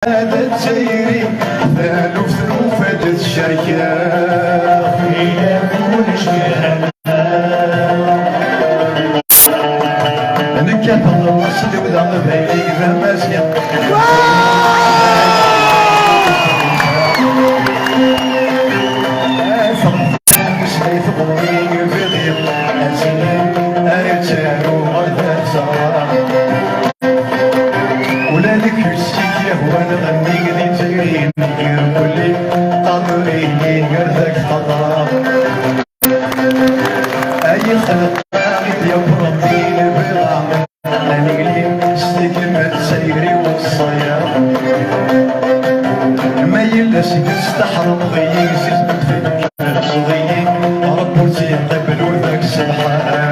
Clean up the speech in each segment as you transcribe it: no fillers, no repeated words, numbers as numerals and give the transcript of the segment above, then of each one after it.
هذا تسيري ثالو ثلوفة الشركة هي كلش أنا كانت النص اللي وذا بيلي إذا ماشية مشيت غوري في ضيق أسنين أرتاحوا غدا صار ولا لك يسيك هو نغني قدي تجرين كلي قدري قردك خضرا أي خلق غيب يا بربي البغا أنا قليل استكلمت سيري والصيا ما يلاش يستحرم ضيق سيزمت فيك ضيق ربو تيقبل وذاك سبحان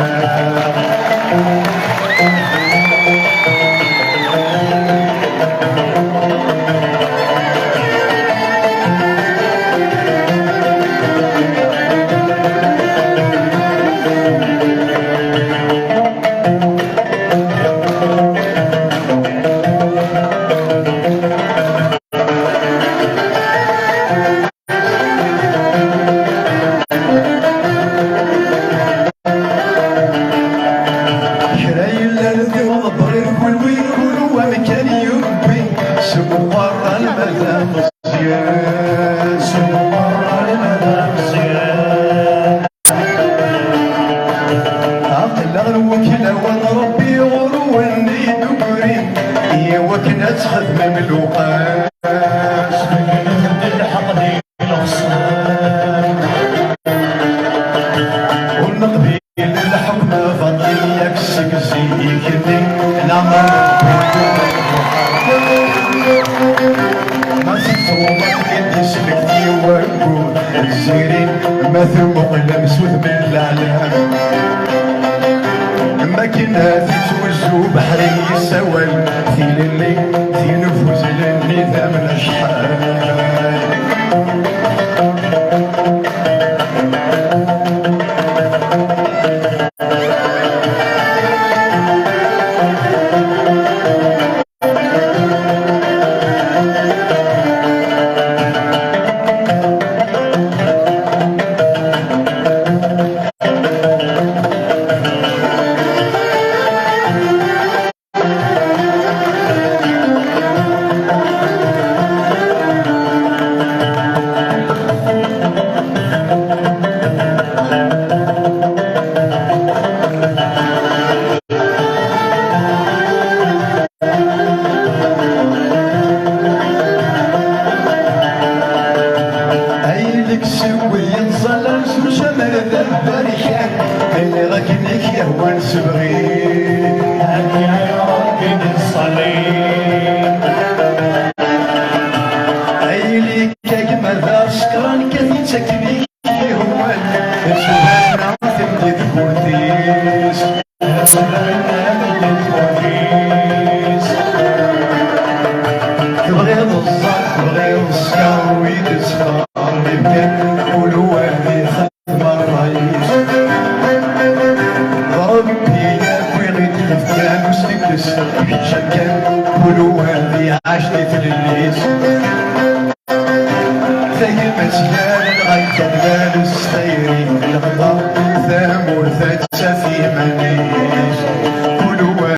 ثامور ثلاثة في منيش